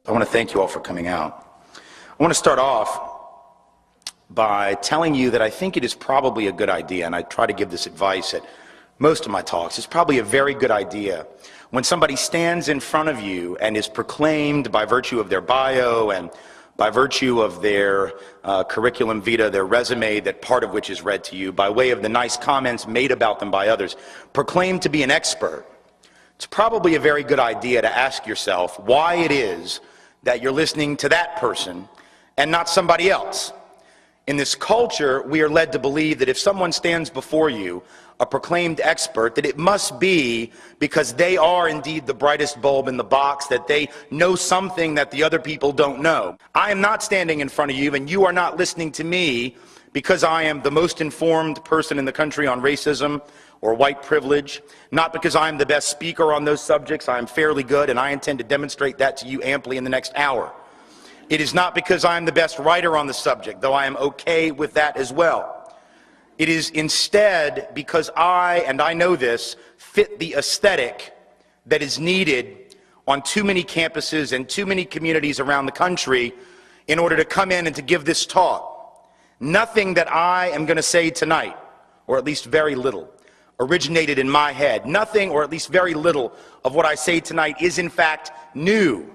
I want to thank you all for coming out. I want to start off by telling you that I think it is probably a good idea, and I try to give this advice at most of my talks, it's probably a very good idea when somebody stands in front of you and is proclaimed by virtue of their bio and by virtue of their curriculum vitae, their resume, that part of which is read to you, by way of the nice comments made about them by others, proclaimed to be an expert. It's probably a very good idea to ask yourself why it is that you're listening to that person and not somebody else. In this culture, we are led to believe that if someone stands before you, a proclaimed expert, that it must be because they are indeed the brightest bulb in the box, that they know something that the other people don't know. I am not standing in front of you, and you are not listening to me because I am the most informed person in the country on racism or white privilege, not because I am the best speaker on those subjects. I am fairly good, and I intend to demonstrate that to you amply in the next hour. It is not because I am the best writer on the subject, though I am okay with that as well. It is instead because I, and I know this, fit the aesthetic that is needed on too many campuses and too many communities around the country in order to come in and to give this talk. Nothing that I am going to say tonight, or at least very little, originated in my head. Nothing, or at least very little, of what I say tonight is in fact new.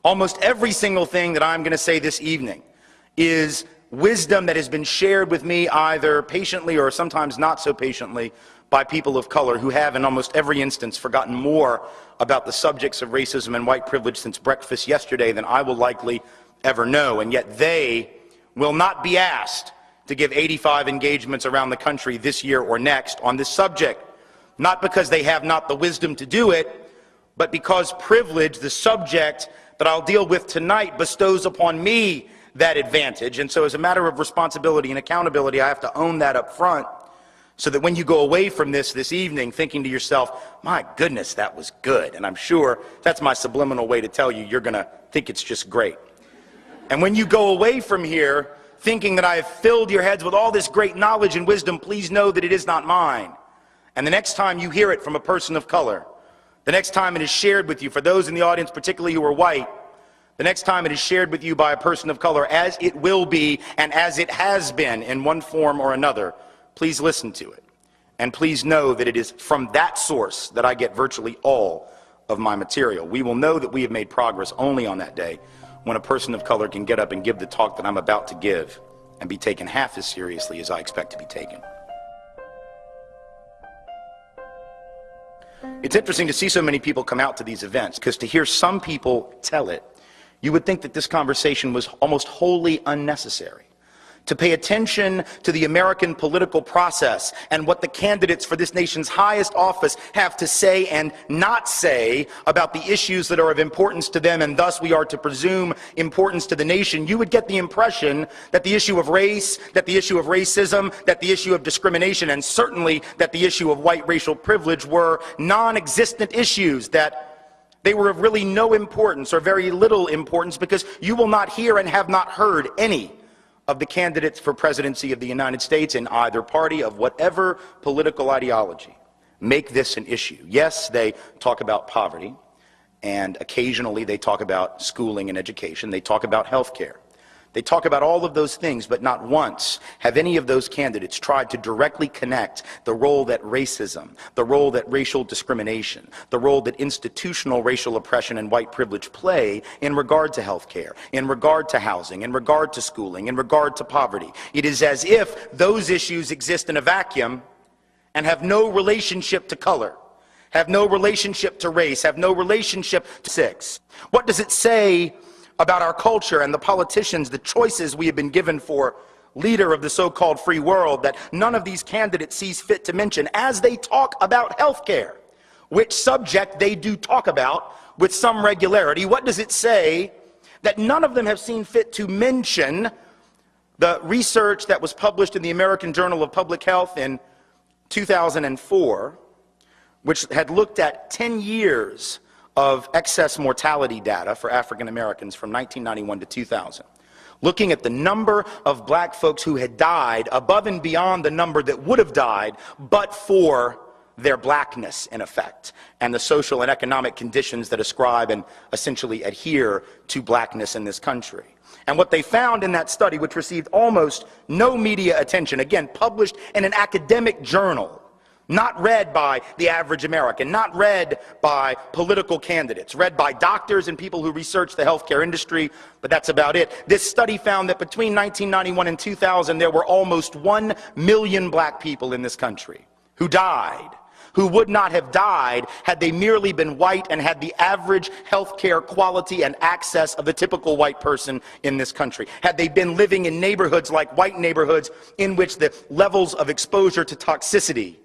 Almost every single thing that I'm going to say this evening is wisdom that has been shared with me either patiently or sometimes not so patiently by people of color who have in almost every instance forgotten more about the subjects of racism and white privilege since breakfast yesterday than I will likely ever know. And yet they will not be asked to give 85 engagements around the country this year or next on this subject. Not because they have not the wisdom to do it, but because privilege, the subject that I'll deal with tonight, bestows upon me that advantage. And so as a matter of responsibility and accountability, I have to own that up front so that when you go away from this evening thinking to yourself, my goodness, that was good. And I'm sure that's my subliminal way to tell you you're going to think it's just great. And when you go away from here thinking that I have filled your heads with all this great knowledge and wisdom, please know that it is not mine. And the next time you hear it from a person of color, the next time it is shared with you, for those in the audience particularly who are white, the next time it is shared with you by a person of color, as it will be and as it has been in one form or another, please listen to it. And please know that it is from that source that I get virtually all of my material. We will know that we have made progress only on that day when a person of color can get up and give the talk that I'm about to give and be taken half as seriously as I expect to be taken. It's interesting to see so many people come out to these events, because to hear some people tell it, you would think that this conversation was almost wholly unnecessary. To pay attention to the American political process and what the candidates for this nation's highest office have to say and not say about the issues that are of importance to them, and thus we are to presume importance to the nation, you would get the impression that the issue of race, that the issue of racism, that the issue of discrimination, and certainly that the issue of white racial privilege were non-existent issues, that they were of really no importance or very little importance, because you will not hear and have not heard any of the candidates for presidency of the United States in either party of whatever political ideology make this an issue. Yes, they talk about poverty, and occasionally they talk about schooling and education. They talk about health care. They talk about all of those things, but not once have any of those candidates tried to directly connect the role that racism, the role that racial discrimination, the role that institutional racial oppression and white privilege play in regard to health care, in regard to housing, in regard to schooling, in regard to poverty. It is as if those issues exist in a vacuum and have no relationship to color, have no relationship to race, have no relationship to sex. What does it say about our culture and the politicians, the choices we have been given for leader of the so-called free world, that none of these candidates sees fit to mention as they talk about health care, which subject they do talk about with some regularity? What does it say that none of them have seen fit to mention the research that was published in the American Journal of Public Health in 2004, which had looked at 10 years of excess mortality data for African Americans from 1991 to 2000, looking at the number of black folks who had died above and beyond the number that would have died but for their blackness, in effect, and the social and economic conditions that ascribe and essentially adhere to blackness in this country. And what they found in that study, which received almost no media attention, again, published in an academic journal, not read by the average American, not read by political candidates, read by doctors and people who research the healthcare industry, but that's about it. This study found that between 1991 and 2000, there were almost 1 million black people in this country who died, who would not have died had they merely been white and had the average healthcare quality and access of the typical white person in this country. Had they been living in neighborhoods like white neighborhoods in which the levels of exposure to toxicity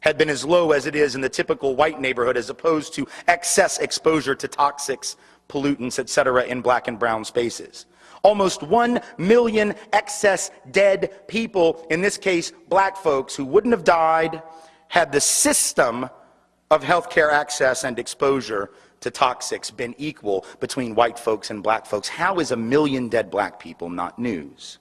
had been as low as it is in the typical white neighborhood, as opposed to excess exposure to toxics, pollutants, etc. in black and brown spaces. Almost 1 million excess dead people, in this case black folks, who wouldn't have died had the system of healthcare access and exposure to toxics been equal between white folks and black folks. How is 1 million dead black people not news?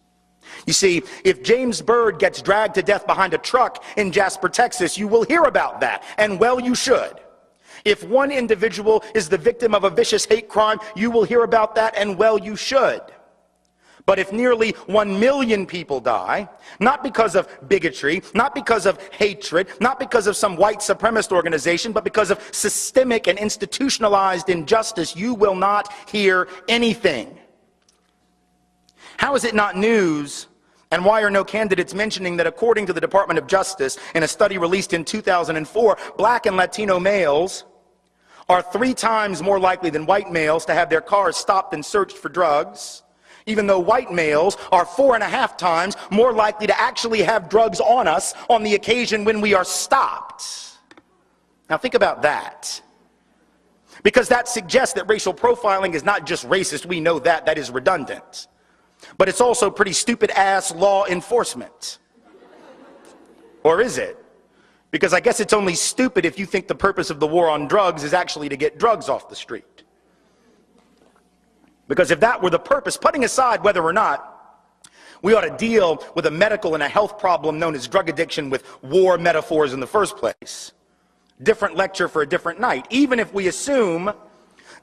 You see, if James Byrd gets dragged to death behind a truck in Jasper, Texas, you will hear about that, and well, you should. If one individual is the victim of a vicious hate crime, you will hear about that, and well, you should. But if nearly 1 million people die, not because of bigotry, not because of hatred, not because of some white supremacist organization, but because of systemic and institutionalized injustice, you will not hear anything. How is it not news, and why are no candidates mentioning that according to the Department of Justice, in a study released in 2004, black and Latino males are 3 times more likely than white males to have their cars stopped and searched for drugs, even though white males are 4.5 times more likely to actually have drugs on us on the occasion when we are stopped. Now think about that. Because that suggests that racial profiling is not just racist. We know that. That is redundant. But it's also pretty stupid-ass law enforcement. Or is it? Because I guess it's only stupid if you think the purpose of the war on drugs is actually to get drugs off the street. Because if that were the purpose, putting aside whether or not we ought to deal with a medical and a health problem known as drug addiction with war metaphors in the first place, different lecture for a different night. Even if we assume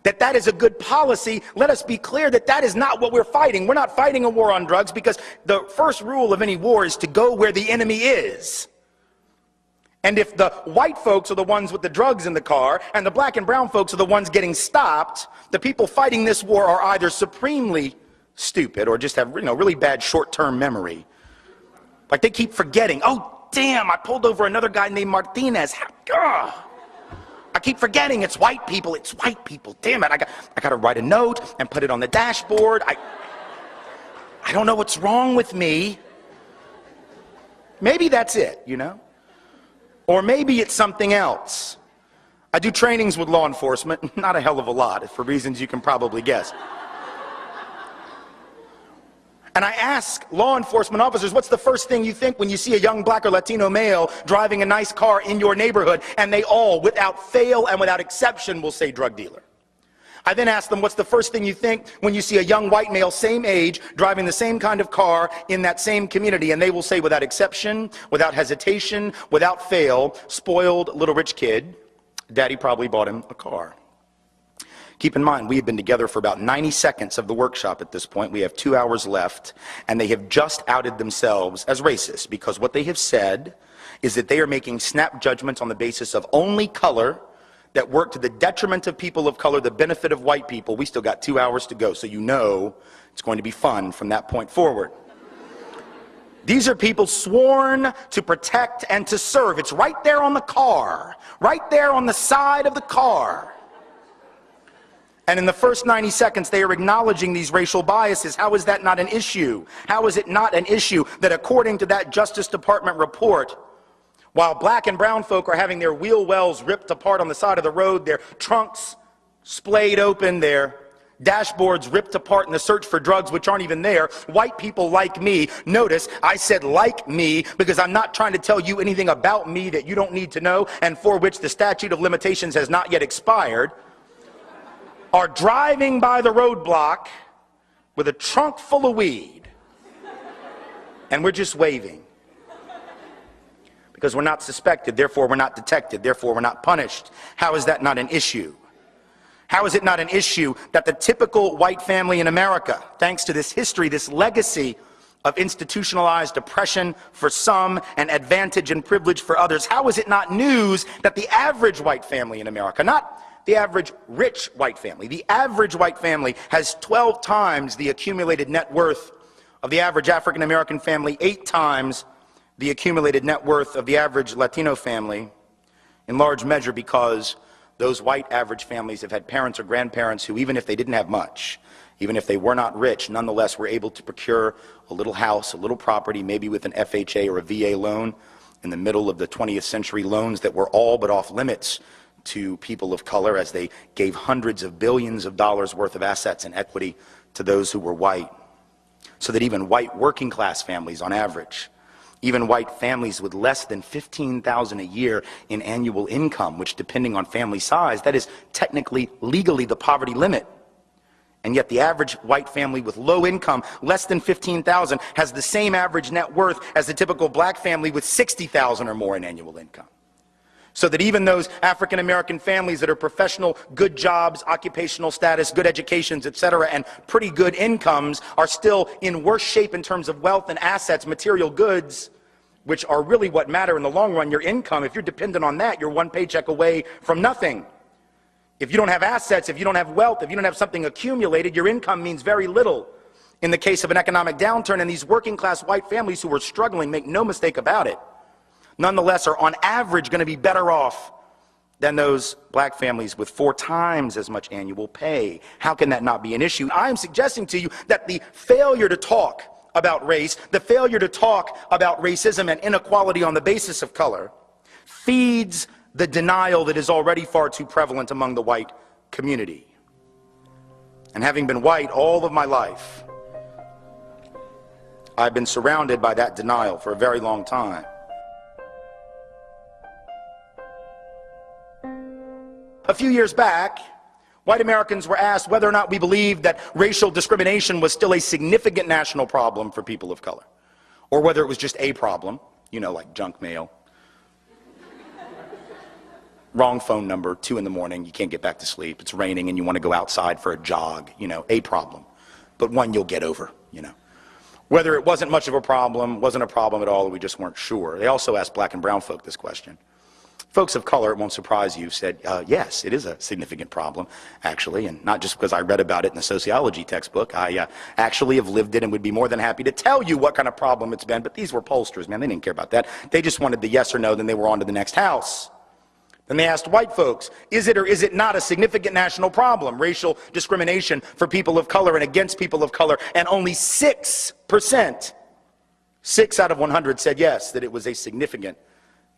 that that is a good policy, let us be clear that that is not what we're fighting. We're not fighting a war on drugs, because the first rule of any war is to go where the enemy is. And if the white folks are the ones with the drugs in the car, and the black and brown folks are the ones getting stopped, the people fighting this war are either supremely stupid or just have, really bad short-term memory. Like they keep forgetting, oh damn, I pulled over another guy named Martinez. I keep forgetting it's white people, damn it, I got to write a note and put it on the dashboard. I don't know what's wrong with me. Maybe that's it, Or maybe it's something else. I do trainings with law enforcement, not a hell of a lot, for reasons you can probably guess. And I ask law enforcement officers, what's the first thing you think when you see a young black or Latino male driving a nice car in your neighborhood? And they all, without fail and without exception, will say drug dealer. I then ask them, what's the first thing you think when you see a young white male, same age, driving the same kind of car in that same community? And they will say, without exception, without hesitation, without fail, spoiled little rich kid, daddy probably bought him a car. Keep in mind, we have been together for about 90 seconds of the workshop at this point. We have 2 hours left, and they have just outed themselves as racist, because what they have said is that they are making snap judgments on the basis of only color that work to the detriment of people of color, the benefit of white people. We still got 2 hours to go, so it's going to be fun from that point forward. These are people sworn to protect and to serve. It's right there on the car, right there on the side of the car. And in the first 90 seconds, they are acknowledging these racial biases. How is that not an issue? How is it not an issue that according to that Justice Department report, while black and brown folk are having their wheel wells ripped apart on the side of the road, their trunks splayed open, their dashboards ripped apart in the search for drugs which aren't even there, white people like me, notice I said like me because I'm not trying to tell you anything about me that you don't need to know and for which the statute of limitations has not yet expired, are driving by the roadblock with a trunk full of weed, and we're just waving. Because we're not suspected, therefore we're not detected, therefore we're not punished. How is that not an issue? How is it not an issue that the typical white family in America, thanks to this history, this legacy of institutionalized oppression for some and advantage and privilege for others, how is it not news that the average white family in America, not the average rich white family, the average white family has 12 times the accumulated net worth of the average African American family, 8 times the accumulated net worth of the average Latino family, in large measure because those white average families have had parents or grandparents who, even if they didn't have much, even if they were not rich, nonetheless were able to procure a little house, a little property, maybe with an FHA or a VA loan in the middle of the 20th century, loans that were all but off limits to people of color as they gave hundreds of billions of dollars worth of assets and equity to those who were white. So that even white working class families on average, even white families with less than $15,000 a year in annual income, which depending on family size, that is technically legally the poverty limit. And yet the average white family with low income, less than $15,000, has the same average net worth as the typical black family with $60,000 or more in annual income. So that even those African American families that are professional, good jobs, occupational status, good educations, etc., and pretty good incomes are still in worse shape in terms of wealth and assets, material goods, which are really what matter in the long run. Your income, if you're dependent on that, you're one paycheck away from nothing. If you don't have assets, if you don't have wealth, if you don't have something accumulated, your income means very little. In the case of an economic downturn, and these working class white families who are struggling, make no mistake about it, nonetheless are on average going to be better off than those black families with 4 times as much annual pay. How can that not be an issue? I'm suggesting to you that the failure to talk about race, the failure to talk about racism and inequality on the basis of color, feeds the denial that is already far too prevalent among the white community. And having been white all of my life, I've been surrounded by that denial for a very long time. A few years back, white Americans were asked whether or not we believed that racial discrimination was still a significant national problem for people of color, or whether it was just a problem, you know, like junk mail, wrong phone number, 2 in the morning, you can't get back to sleep, it's raining and you want to go outside for a jog, you know, a problem, but one you'll get over, you know. Whether it wasn't much of a problem, wasn't a problem at all, we just weren't sure. They also asked black and brown folk this question. Folks of color, it won't surprise you, said, yes, it is a significant problem, actually, and not just because I read about it in a sociology textbook. I actually have lived it and would be more than happy to tell you what kind of problem it's been, but these were pollsters, man, they didn't care about that. They just wanted the yes or no, then they were on to the next house. Then they asked white folks, is it or is it not a significant national problem, racial discrimination for people of color and against people of color, and only 6%, 6 out of 100 said yes, that it was a significant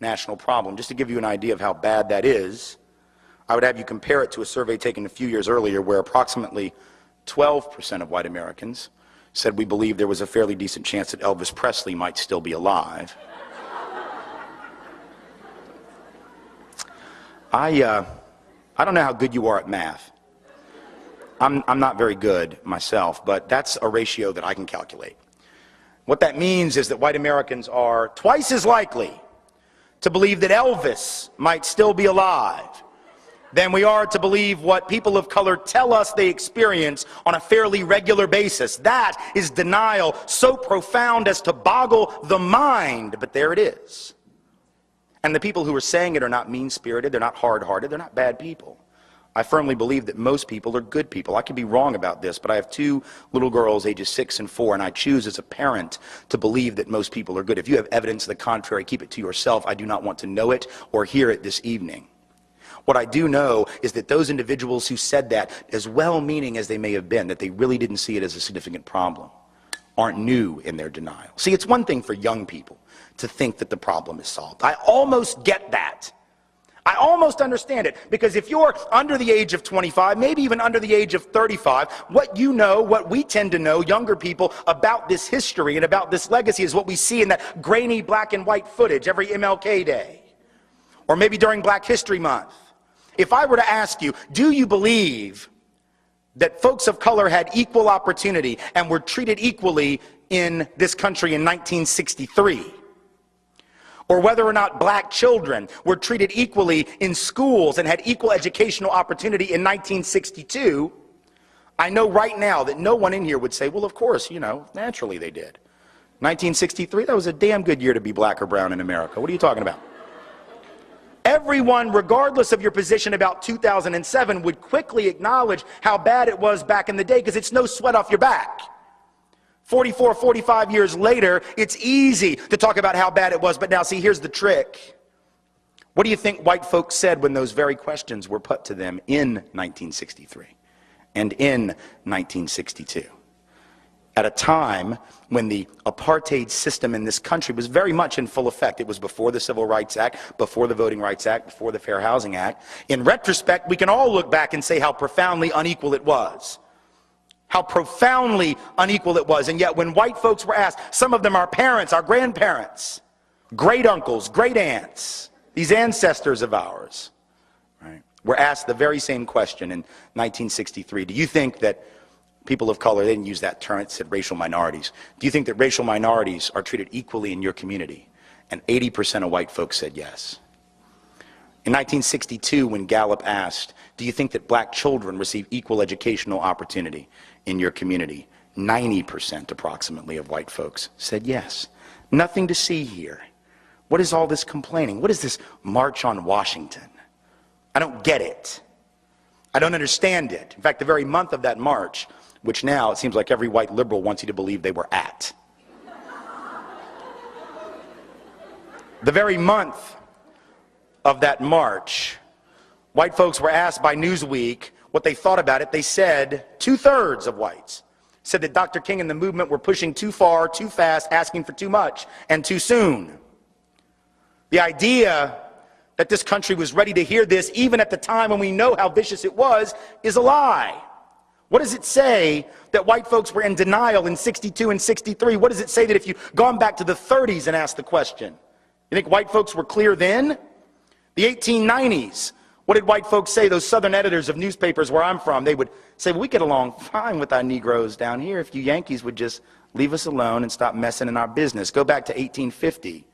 national problem. Just to give you an idea of how bad that is, I would have you compare it to a survey taken a few years earlier where approximately 12% of white Americans said we believed there was a fairly decent chance that Elvis Presley might still be alive. I don't know how good you are at math. I'm not very good myself, but that's a ratio that I can calculate. What that means is that white Americans are twice as likely to believe that Elvis might still be alive than we are to believe what people of color tell us they experience on a fairly regular basis. That is denial so profound as to boggle the mind, but there it is. And the people who are saying it are not mean-spirited, they're not hard-hearted, they're not bad people. I firmly believe that most people are good people. I could be wrong about this, but I have 2 little girls ages 6 and 4, and I choose as a parent to believe that most people are good. If you have evidence to the contrary, keep it to yourself. I do not want to know it or hear it this evening. What I do know is that those individuals who said that, as well-meaning as they may have been, that they really didn't see it as a significant problem, aren't new in their denial. See, it's one thing for young people to think that the problem is solved. I almost get that. I almost understand it, because if you're under the age of 25, maybe even under the age of 35, what you know, what we tend to know, younger people, about this history and about this legacy is what we see in that grainy black and white footage every MLK Day, or maybe during Black History Month. If I were to ask you, do you believe that folks of color had equal opportunity and were treated equally in this country in 1963? or whether or not black children were treated equally in schools and had equal educational opportunity in 1962, I know right now that no one in here would say, well, of course, naturally they did. 1963, that was a damn good year to be black or brown in America. What are you talking about? Everyone, regardless of your position about 2007, would quickly acknowledge how bad it was back in the day, because it's no sweat off your back. 44, 45 years later, it's easy to talk about how bad it was. But now, see, here's the trick. What do you think white folks said when those very questions were put to them in 1963 and in 1962? At a time when the apartheid system in this country was very much in full effect. It was before the Civil Rights Act, before the Voting Rights Act, before the Fair Housing Act. In retrospect, we can all look back and say how profoundly unequal it was. How profoundly unequal it was. And yet when white folks were asked, some of them our parents, our grandparents, great uncles, great aunts, these ancestors of ours, right, were asked the very same question in 1963. Do you think that people of color, they didn't use that term, it said racial minorities. Do you think that racial minorities are treated equally in your community? And 80% of white folks said yes. In 1962, when Gallup asked, do you think that black children receive equal educational opportunity in your community? 90% approximately of white folks said yes. Nothing to see here. What is all this complaining? What is this March on Washington? I don't get it. I don't understand it. In fact, the very month of that march, which now it seems like every white liberal wants you to believe they were at. The very month of that march, white folks were asked by Newsweek what they thought about it. They said, 2/3 of whites said that Dr. King and the movement were pushing too far, too fast, asking for too much, and too soon. The idea that this country was ready to hear this, even at the time when we know how vicious it was, is a lie. What does it say that white folks were in denial in 62 and 63? What does it say that if you'd gone back to the 30s and asked the question? You think white folks were clear then? The 1890s, what did white folks say? Those southern editors of newspapers where I'm from, they would say, well, we get along fine with our Negroes down here if you Yankees would just leave us alone and stop messing in our business. Go back to 1850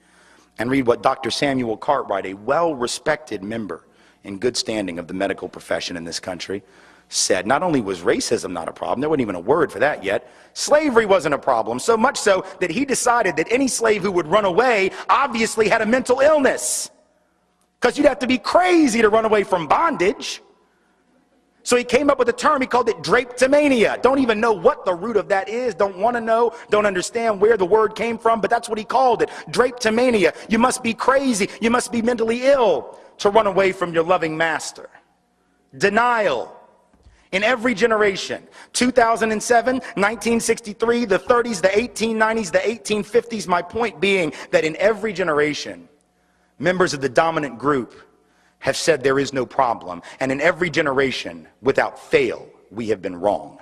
and read what Dr. Samuel Cartwright, a well-respected member in good standing of the medical profession in this country, said. Not only was racism not a problem, there wasn't even a word for that yet, slavery wasn't a problem, so much so that he decided that any slave who would run away obviously had a mental illness, because you'd have to be crazy to run away from bondage. So he came up with a term, he called it drapetomania. Don't even know what the root of that is, don't want to know, don't understand where the word came from, but that's what he called it, drapetomania. You must be crazy, you must be mentally ill to run away from your loving master. Denial. In every generation, 2007, 1963, the 30s, the 1890s, the 1850s, my point being that in every generation, members of the dominant group have said there is no problem. And in every generation, without fail, we have been wrong.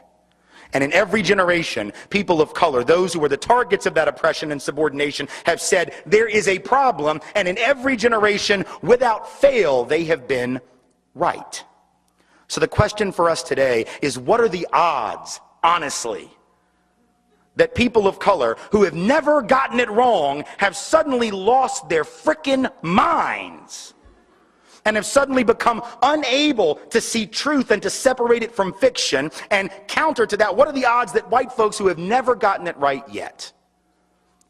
And in every generation, people of color, those who were the targets of that oppression and subordination, have said there is a problem. And in every generation, without fail, they have been right. So the question for us today is, what are the odds, honestly, that people of color who have never gotten it wrong have suddenly lost their frickin' minds and have suddenly become unable to see truth and to separate it from fiction? And counter to that, what are the odds that white folks who have never gotten it right yet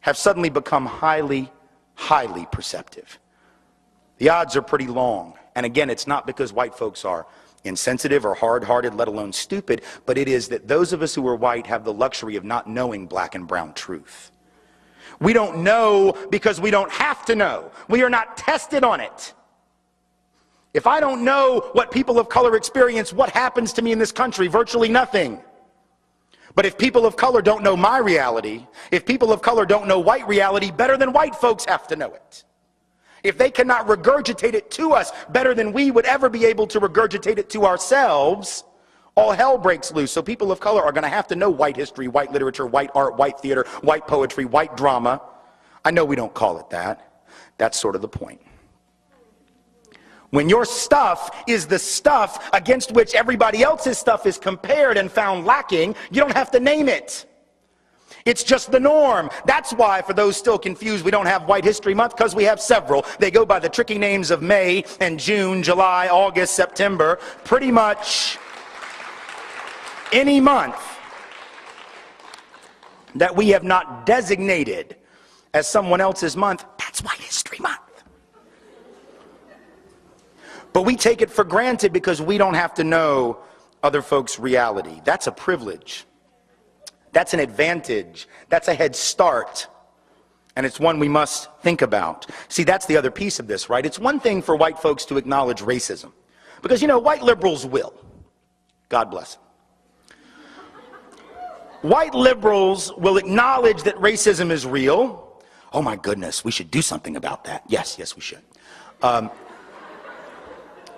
have suddenly become highly, highly perceptive? The odds are pretty long. And again, it's not because white folks are insensitive or hard-hearted, let alone stupid, but it is that those of us who are white have the luxury of not knowing black and brown truth. We don't know because we don't have to know. We are not tested on it. If I don't know what people of color experience, what happens to me in this country? Virtually nothing. But if people of color don't know my reality, if people of color don't know white reality better than white folks have to know it, if they cannot regurgitate it to us better than we would ever be able to regurgitate it to ourselves, all hell breaks loose. So people of color are going to have to know white history, white literature, white art, white theater, white poetry, white drama. I know we don't call it that. That's sort of the point. When your stuff is the stuff against which everybody else's stuff is compared and found lacking, you don't have to name it. It's just the norm. That's why, for those still confused, we don't have White History Month, because we have several. They go by the tricky names of May and June, July, August, September. Pretty much any month that we have not designated as someone else's month, that's White History Month. But we take it for granted because we don't have to know other folks' reality. That's a privilege. That's an advantage. That's a head start. And it's one we must think about. See, that's the other piece of this, right? It's one thing for white folks to acknowledge racism. Because, you know, white liberals will. God bless them. White liberals will acknowledge that racism is real. Oh my goodness, we should do something about that. Yes, we should.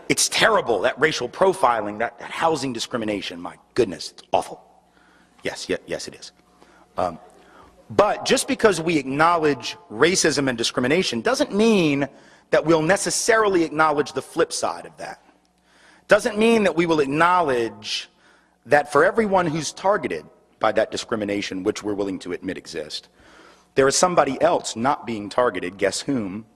It's terrible, that racial profiling, that housing discrimination. My goodness, it's awful. Yes, it is. But just because we acknowledge racism and discrimination doesn't mean that we'll necessarily acknowledge the flip side of that. Doesn't mean that we will acknowledge that for everyone who's targeted by that discrimination, which we're willing to admit exists, there is somebody else not being targeted, guess whom,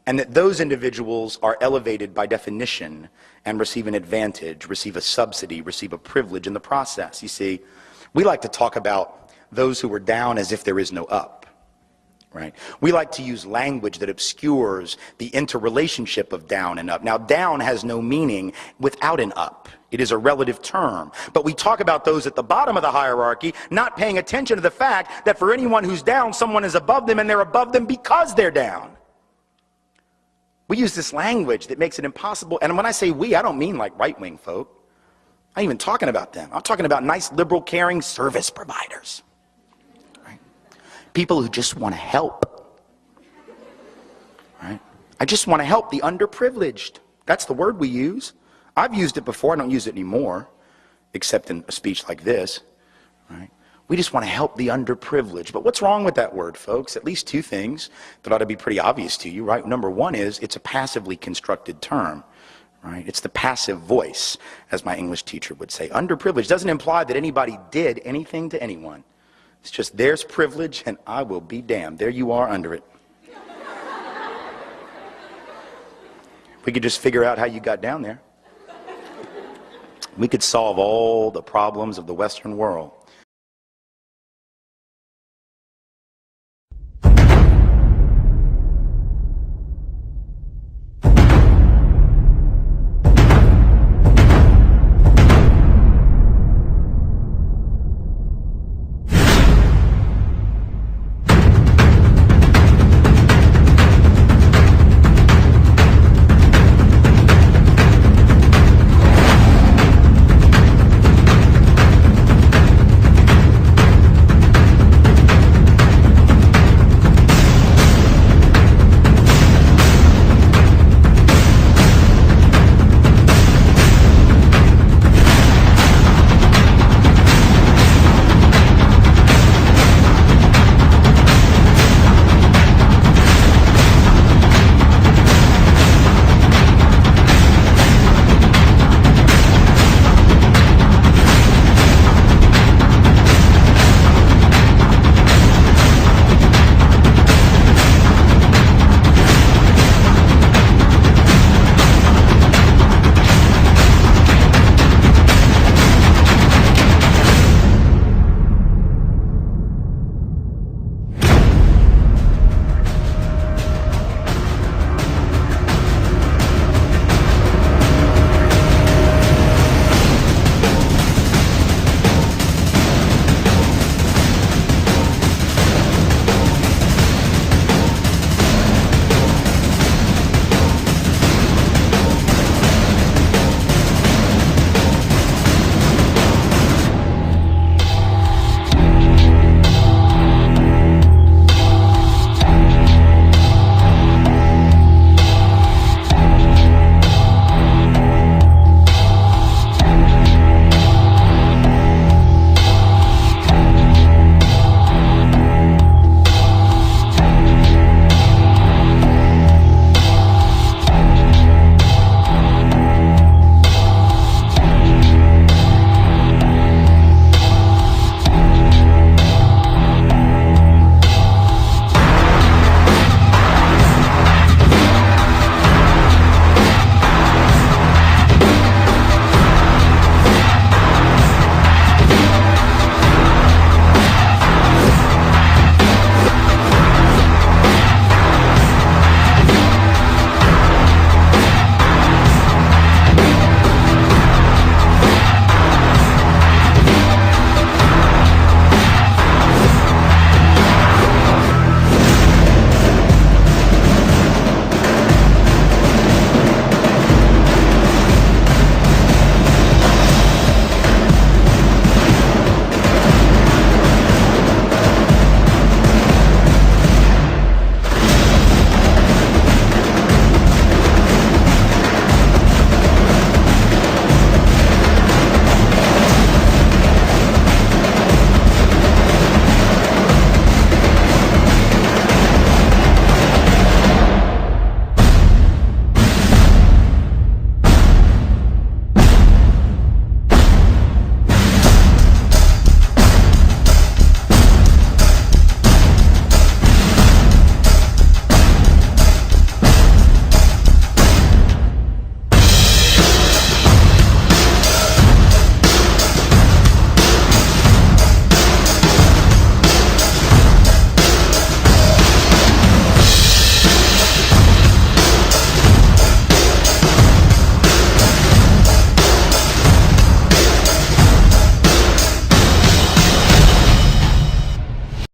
and that those individuals are elevated by definition and receive an advantage, receive a subsidy, receive a privilege in the process. You see, we like to talk about those who are down as if there is no up, right? We like to use language that obscures the interrelationship of down and up. Now, down has no meaning without an up. It is a relative term. But we talk about those at the bottom of the hierarchy, not paying attention to the fact that for anyone who's down, someone is above them, and they're above them because they're down. We use this language that makes it impossible. And when I say we, I don't mean like right-wing folk. I ain't even talking about them. I'm talking about nice, liberal, caring service providers. Right? People who just want to help. Right? I just want to help the underprivileged. That's the word we use. I've used it before. I don't use it anymore, except in a speech like this. Right? We just want to help the underprivileged. But what's wrong with that word, folks? At least two things that ought to be pretty obvious to you, right? Number one is it's a passively constructed term. Right? It's the passive voice, as my English teacher would say. Underprivileged doesn't imply that anybody did anything to anyone. It's just there's privilege and I will be damned. There you are under it. If we could just figure out how you got down there, we could solve all the problems of the Western world.